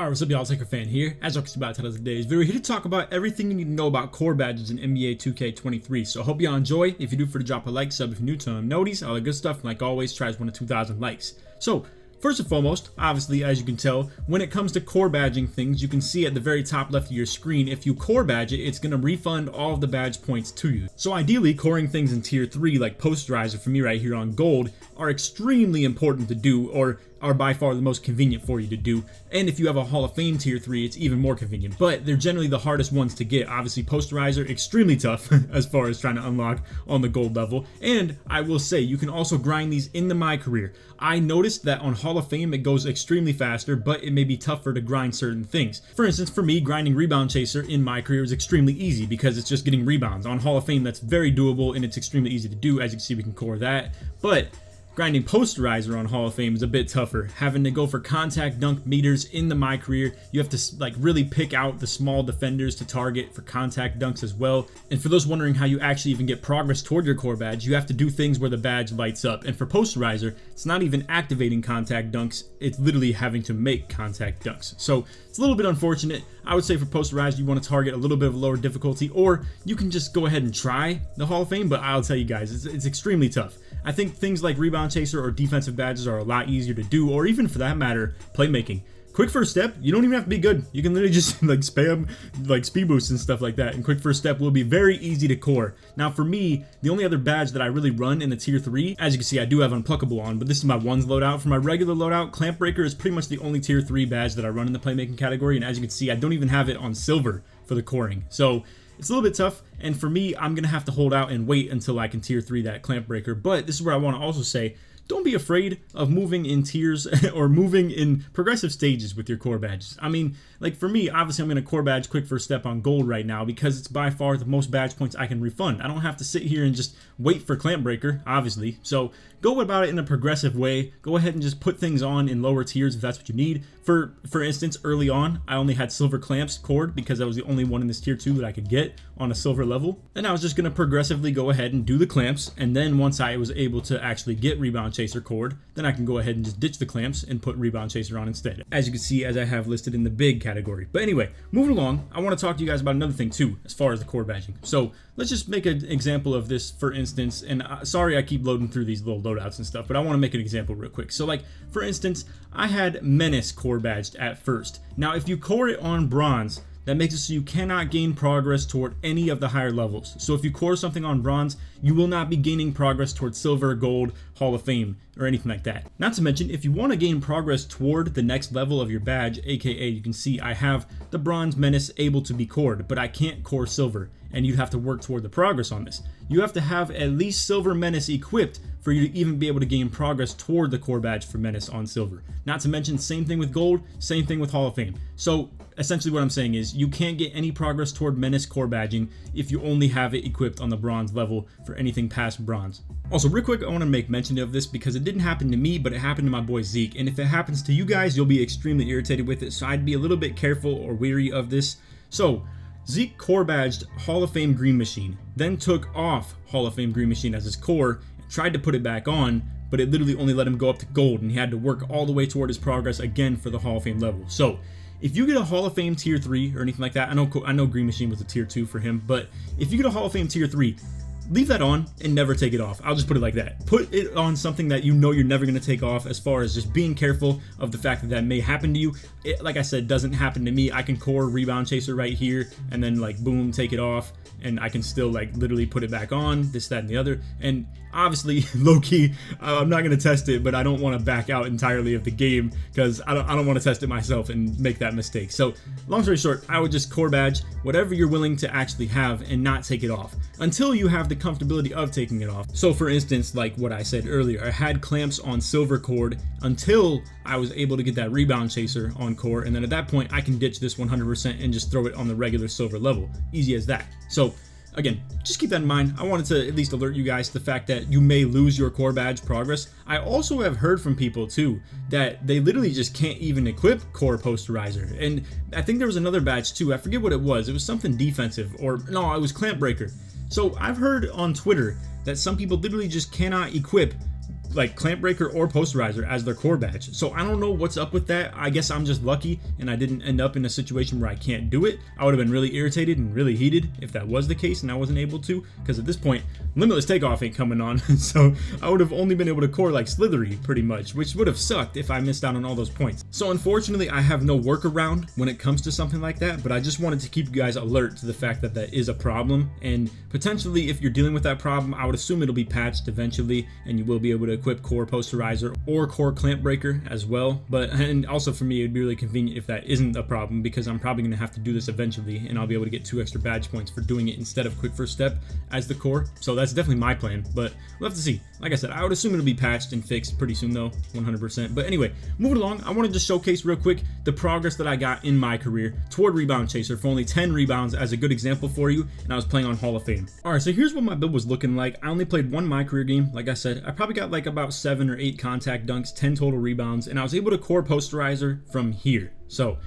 Alright, what's up y'all, LakerFan here. As you can see by the title of today's video, we're here to talk about everything you need to know about core badges in NBA 2K23. So I hope y'all enjoy. If you do, drop a like, sub if you're new to them, notice, all the good stuff, and like always, try to win 2,000 likes. So, first and foremost, obviously, as you can tell, when it comes to core badging things, you can see at the very top left of your screen, if you core badge it, it's going to refund all of the badge points to you. So ideally, coring things in tier 3 like posterizer for me right here on gold are extremely important to do, or are by far the most convenient for you to do. And if you have a Hall of Fame tier 3, it's even more convenient, but they're generally the hardest ones to get. Obviously, posterizer, extremely tough as far as trying to unlock on the gold level. And I will say, you can also grind these in the MyCareer. I noticed that on Hall of Fame, it goes extremely faster, but it may be tougher to grind certain things. For instance, for me, grinding Rebound Chaser in MyCareer is extremely easy because it's just getting rebounds. On Hall of Fame, that's very doable and it's extremely easy to do. As you can see, we can core that. But grinding posterizer on Hall of Fame is a bit tougher. Having to go for contact dunk meters in the MyCareer, you have to like really pick out the small defenders to target for contact dunks as well. And for those wondering how you actually even get progress toward your core badge, you have to do things where the badge lights up. And for posterizer, it's not even activating contact dunks, it's literally having to make contact dunks. So it's a little bit unfortunate. I would say for posterizer, you want to target a little bit of a lower difficulty, or you can just go ahead and try the Hall of Fame, but I'll tell you guys, it's extremely tough. I think things like Rebound Chaser or defensive badges are a lot easier to do, or even for that matter, playmaking. Quick first step, you don't even have to be good. You can literally just like spam like speed boosts and stuff like that, and quick first step will be very easy to core. Now for me, the only other badge that I really run in the tier 3, as you can see, I do have Unpluckable on, but this is my ones loadout. For my regular loadout, Clamp Breaker is pretty much the only tier 3 badge that I run in the playmaking category, and as you can see, I don't even have it on silver for the coring. So it's a little bit tough, and for me, I'm gonna have to hold out and wait until I can tier 3 that Clamp Breaker. But this is where I want to also say, don't be afraid of moving in tiers or moving in progressive stages with your core badges. I mean, like for me, obviously I'm going to core badge quick first step on gold right now because it's by far the most badge points I can refund. I don't have to sit here and just wait for Clamp Breaker, obviously. So go about it in a progressive way. Go ahead and just put things on in lower tiers if that's what you need. For instance, early on, I only had silver clamps cored because I was the only one in this tier 2 that I could get on a silver level. And I was just going to progressively go ahead and do the clamps. And then once I was able to actually get Rebound Chaser cord, then I can go ahead and just ditch the clamps and put Rebound Chaser on instead, as you can see, as I have listed in the big category. But anyway, moving along, I want to talk to you guys about another thing too, as far as the core badging. So let's just make an example of this, for instance, and sorry I keep loading through these little loadouts and stuff, but I want to make an example real quick. So like, for instance, I had Menace core badged at first. Now if you core it on bronze, that makes it so you cannot gain progress toward any of the higher levels. So if you core something on bronze, you will not be gaining progress toward silver, gold, Hall of Fame, or anything like that. Not to mention, if you want to gain progress toward the next level of your badge, aka you can see I have the bronze Menace able to be cored, but I can't core silver, and you'd have to work toward the progress on this. You have to have at least silver Menace equipped for you to even be able to gain progress toward the core badge for Menace on silver. Not to mention, same thing with gold, same thing with Hall of Fame. So essentially what I'm saying is you can't get any progress toward Menace core badging if you only have it equipped on the bronze level for anything past bronze. Also, real quick, I want to make mention of this because it didn't happen to me, but it happened to my boy Zeke. And if it happens to you guys, you'll be extremely irritated with it. So I'd be a little bit careful or weary of this. So Zeke core badged Hall of Fame Green Machine, then took off Hall of Fame Green Machine as his core, and tried to put it back on, but it literally only let him go up to gold, and he had to work all the way toward his progress again for the Hall of Fame level. So if you get a Hall of Fame tier 3 or anything like that, I know Green Machine was a tier 2 for him, but if you get a Hall of Fame tier 3, leave that on and never take it off. I'll just put it like that. Put it on something that you know you're never going to take off, as far as just being careful of the fact that that may happen to you. It, like I said, doesn't happen to me. I can core Rebound Chaser right here and then like boom, take it off, and I can still like literally put it back on, this, that, and the other. And obviously, low-key, I'm not going to test it, but I don't want to back out entirely of the game because I don't want to test it myself and make that mistake. So long story short, I would just core badge whatever you're willing to actually have and not take it off until you have the comfortability of taking it off. So for instance, like what I said earlier, I had clamps on silver cord until I was able to get that Rebound Chaser on core, and then at that point I can ditch this 100% and just throw it on the regular silver level. Easy as that. So again, just keep that in mind. I wanted to at least alert you guys to the fact that you may lose your core badge progress. I also have heard from people too that they literally just can't even equip core posterizer. And I think there was another badge too. I forget what it was. It was something defensive, or no, it was Clamp Breaker. So I've heard on Twitter that some people literally just cannot equip like clamp breaker or posterizer as their core badge. So I don't know what's up with that. I guess I'm just lucky and I didn't end up in a situation where I can't do it. I would have been really irritated and really heated if that was the case and I wasn't able to, because at this point limitless takeoff ain't coming on. So I would have only been able to core like slithery pretty much, which would have sucked if I missed out on all those points. So unfortunately I have no workaround when it comes to something like that, but I just wanted to keep you guys alert to the fact that that is a problem, and potentially if you're dealing with that problem, I would assume it'll be patched eventually and you will be able to equip core posterizer or core clamp breaker as well. But and also for me, it'd be really convenient if that isn't a problem, because I'm probably going to have to do this eventually and I'll be able to get 2 extra badge points for doing it instead of quick first step as the core. So that's definitely my plan, but we'll have to see. Like I said, I would assume it'll be patched and fixed pretty soon though, 100%. But anyway, moving along, I want to just showcase real quick the progress that I got in my career toward Rebound Chaser for only 10 rebounds as a good example for you, and I was playing on Hall of Fame. Alright, so here's what my build was looking like. I only played 1 MyCareer game. Like I said, I probably got like about 7 or 8 contact dunks, 10 total rebounds, and I was able to core posterizer from here. So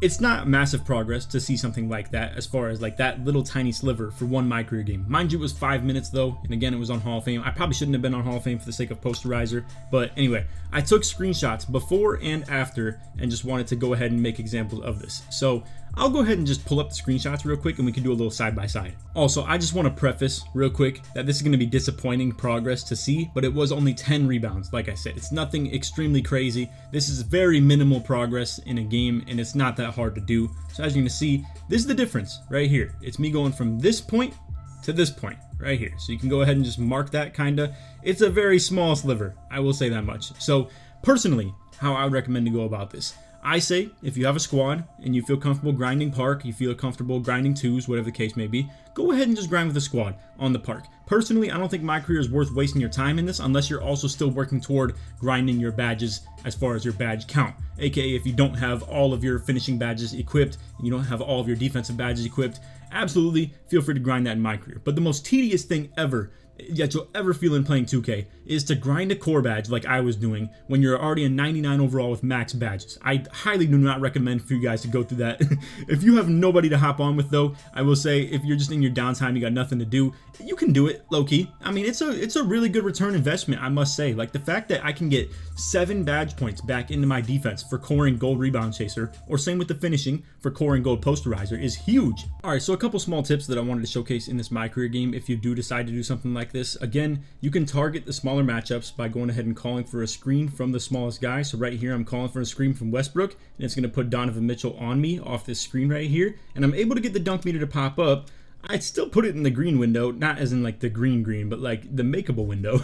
it's not massive progress to see something like that, as far as like that little tiny sliver for 1 MyCareer game. Mind you, it was 5 minutes though, and again, it was on Hall of Fame. I probably shouldn't have been on Hall of Fame for the sake of posterizer, but anyway, I took screenshots before and after and just wanted to go ahead and make examples of this. So I'll go ahead and just pull up the screenshots real quick and we can do a little side by side. Also, I just want to preface real quick that this is going to be disappointing progress to see, but it was only 10 rebounds. Like I said, it's nothing extremely crazy. This is very minimal progress in a game and it's not that hard to do. So as you can see, this is the difference right here. It's me going from this point to this point right here. So you can go ahead and just mark that kinda. It's a very small sliver, I will say that much. So personally, how I would recommend to go about this, I say if you have a squad and you feel comfortable grinding park, you feel comfortable grinding twos, whatever the case may be, go ahead and just grind with the squad on the park. Personally, I don't think MyCareer is worth wasting your time in this unless you're also still working toward grinding your badges as far as your badge count. AKA if you don't have all of your finishing badges equipped and you don't have all of your defensive badges equipped, absolutely feel free to grind that in MyCareer. But the most tedious thing ever that you'll ever feel in playing 2K is to grind a core badge like I was doing when you're already a 99 overall with max badges. I highly do not recommend for you guys to go through that. If you have nobody to hop on with though, I will say if you're just in your downtime, you got nothing to do, you can do it low-key. I mean, it's a really good return investment, I must say. Like the fact that I can get 7 badge points back into my defense for coring gold rebound chaser, or same with the finishing for coring gold posterizer, is huge. Alright, so a couple small tips that I wanted to showcase in this MyCareer game if you do decide to do something like this. Again, you can target the smaller matchups by going ahead and calling for a screen from the smallest guy. So right here, I'm calling for a screen from Westbrook, and it's going to put Donovan Mitchell on me off this screen right here, and I'm able to get the dunk meter to pop up. I'd still put it in the green window, not as in like the green, but like the makeable window.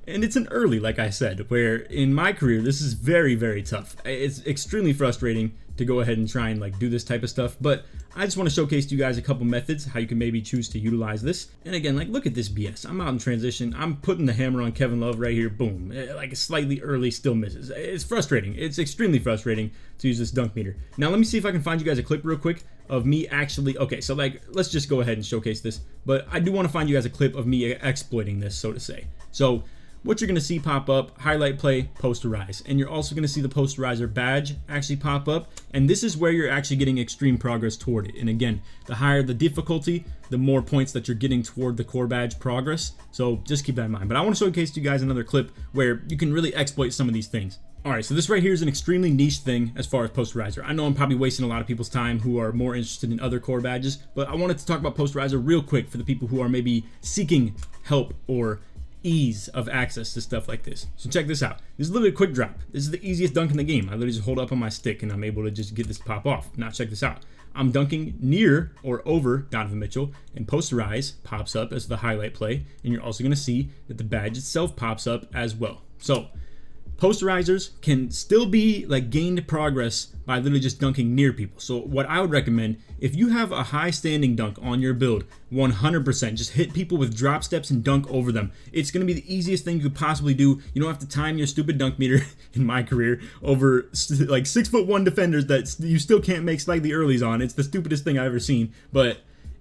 And it's an early, like I said, where in MyCareer, this is very, very tough. It's extremely frustrating to go ahead and try and like do this type of stuff, but I just want to showcase to you guys a couple methods how you can maybe choose to utilize this. And again, like look at this BS. I'm out in transition. I'm putting the hammer on Kevin Love right here. Boom. Like slightly early, still misses. It's frustrating. It's extremely frustrating to use this dunk meter. Now let me see if I can find you guys a clip real quick of me actually, okay, so like let's just go ahead and showcase this, but I do want to find you guys a clip of me exploiting this, so to say. So what you're going to see pop up, highlight play, posterize, and you're also going to see the posterizer badge actually pop up, and this is where you're actually getting extreme progress toward it. And again, the higher the difficulty, the more points that you're getting toward the core badge progress, so just keep that in mind. But I want to showcase to you guys another clip where you can really exploit some of these things. Alright, so this right here is an extremely niche thing as far as posterizer. I know I'm probably wasting a lot of people's time who are more interested in other core badges, but I wanted to talk about posterizer real quick for the people who are maybe seeking help or ease of access to stuff like this. So check this out. This is literally a quick drop. This is the easiest dunk in the game. I literally just hold up on my stick and I'm able to just get this to pop off. Now check this out. I'm dunking near or over Donovan Mitchell, and posterize pops up as the highlight play, and you're also going to see that the badge itself pops up as well. So posterizers can still be like gained progress by literally just dunking near people. So what I would recommend, if you have a high standing dunk on your build, 100% just hit people with drop steps and dunk over them. It's going to be the easiest thing you could possibly do. You don't have to time your stupid dunk meter in MyCareer over like 6'1" defenders that you still can't make slightly earlys on. It's the stupidest thing I've ever seen, but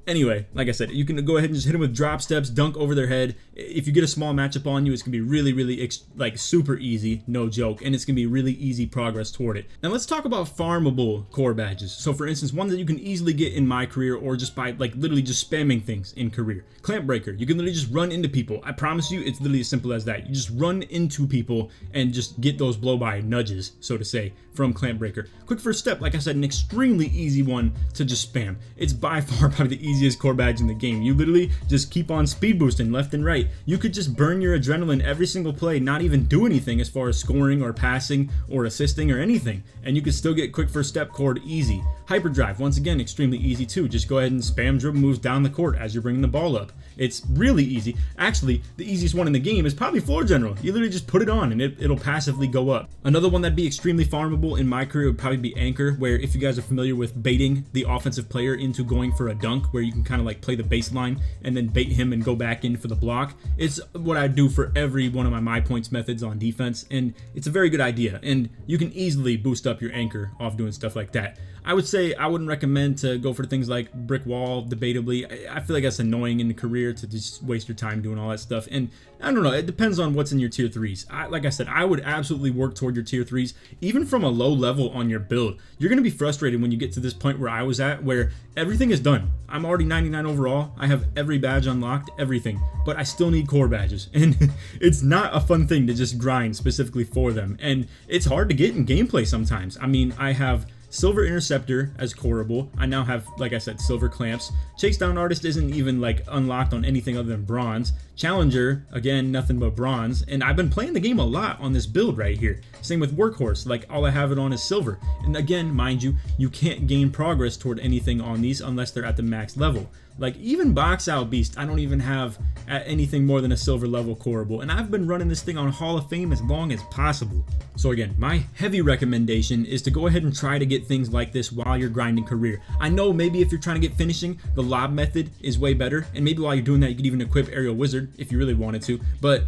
anyway, like I said, you can go ahead and just hit them with drop steps, dunk over their head. If you get a small matchup on you, it's gonna be really like super easy, no joke, and it's gonna be really easy progress toward it. Now let's talk about farmable core badges. So for instance, one that you can easily get in MyCareer or just by like literally just spamming things in career. Clamp breaker, you can literally just run into people. I promise you, it's literally as simple as that. You just run into people and just get those blow by nudges, so to say, from clamp breaker. Quick first step, like I said, an extremely easy one to just spam. It's by far probably the easiest core badge in the game. You literally just keep on speed boosting left and right. You could just burn your adrenaline every single play, not even do anything as far as scoring or passing or assisting or anything, and you could still get quick first step cored easy. Hyperdrive, once again, extremely easy too. Just go ahead and spam dribble moves down the court as you're bringing the ball up. It's really easy. Actually, the easiest one in the game is probably floor general. You literally just put it on and it'll passively go up. Another one that'd be extremely farmable in MyCareer would probably be anchor, where if you guys are familiar with baiting the offensive player into going for a dunk, where you can kind of like play the baseline and then bait him and go back in for the block. It's what I do for every one of my points methods on defense, and it's a very good idea, and you can easily boost up your anchor off doing stuff like that. I would say I wouldn't recommend to go for things like brick wall, debatably. I feel like that's annoying in the career to just waste your time doing all that stuff. And I don't know, it depends on what's in your tier 3s. Like I said, I would absolutely work toward your tier 3s, even from a low level on your build. You're going to be frustrated when you get to this point where I was at, where everything is done. I'm already 99 overall. I have every badge unlocked, everything, but I still need core badges. And it's not a fun thing to just grind specifically for them. And it's hard to get in gameplay sometimes. I mean, I have Silver Interceptor as coreable. I now have, like I said, Silver Clamps. Chase Down Artist isn't even like unlocked on anything other than Bronze. Challenger, again, nothing but Bronze. And I've been playing the game a lot on this build right here. Same with Workhorse, like all I have it on is Silver. And again, mind you, you can't gain progress toward anything on these unless they're at the max level. Like even Box Out Beast, I don't even have at anything more than a silver level coreable, and I've been running this thing on Hall of Fame as long as possible. So again, my heavy recommendation is to go ahead and try to get things like this while you're grinding career. I know maybe if you're trying to get finishing, the lob method is way better, and maybe while you're doing that, you could even equip Aerial Wizard if you really wanted to, but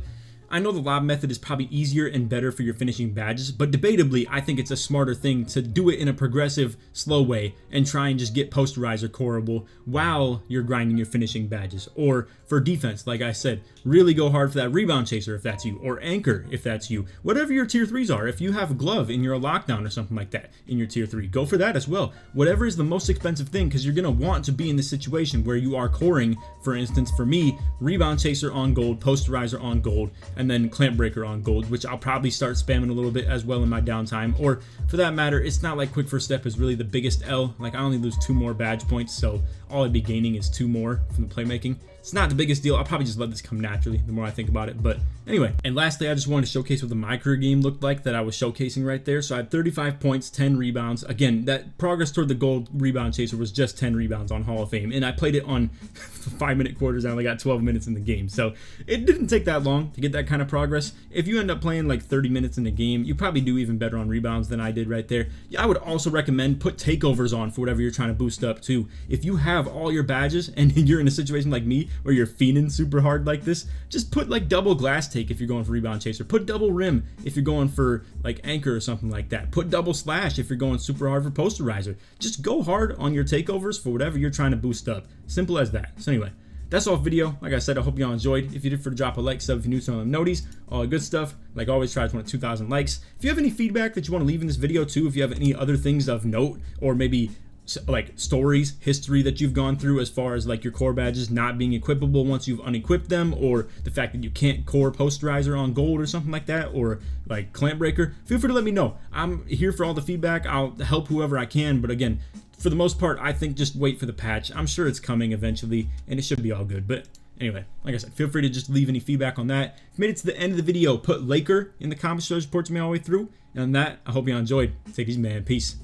I know the lob method is probably easier and better for your finishing badges, but debatably, I think it's a smarter thing to do it in a progressive, slow way and try and just get posterizer coreable while you're grinding your finishing badges. Or for defense, like I said, really go hard for that rebound chaser if that's you, or anchor if that's you. Whatever your tier 3s are, if you have glove and you're a lockdown or something like that in your tier 3, go for that as well. Whatever is the most expensive thing, because you're going to want to be in the situation where you are coring, for instance, for me, rebound chaser on gold, posterizer on gold, and then clamp breaker on gold, which I'll probably start spamming a little bit as well in my downtime. Or for that matter, it's not like quick first step is really the biggest L. Like I only lose 2 more badge points, so all I'd be gaining is 2 more from the playmaking. It's not the biggest deal. I'll probably just let this come naturally the more I think about it. But anyway, and lastly, I just wanted to showcase what the MyCareer game looked like that I was showcasing right there. So I had 35 points, 10 rebounds. Again, that progress toward the gold rebound chaser was just 10 rebounds on Hall of Fame. And I played it on 5-minute quarters. I only got 12 minutes in the game. So it didn't take that long to get that kind of progress. If you end up playing like 30 minutes in the game, you probably do even better on rebounds than I did right there. I would also recommend put takeovers on for whatever you're trying to boost up too. If you have all your badges and you're in a situation like me where you're fiending super hard like this, just put like double glass take if you're going for rebound chaser. Put double rim if you're going for like anchor or something like that. Put double slash if you're going super hard for posterizer. Just go hard on your takeovers for whatever you're trying to boost up. Simple as that. So anyway, that's all video. Like I said, I hope y'all enjoyed. If you did, drop a like, sub if you're new to them noties, all the good stuff. Like always, try to want 2,000 likes. If you have any feedback that you want to leave in this video too, if you have any other things of note, or maybe like stories, history that you've gone through as far as like your core badges not being equipable once you've unequipped them, or the fact that you can't core posterizer on gold or something like that, or like clamp breaker, feel free to let me know. I'm here for all the feedback. I'll help whoever I can, but again, for the most part, I think just wait for the patch. I'm sure it's coming eventually and it should be all good. But anyway, like I said, feel free to just leave any feedback on that. If you made it to the end of the video, put Laker in the comments to support me all the way through. And on that, I hope you all enjoyed. Take it easy, man. Peace.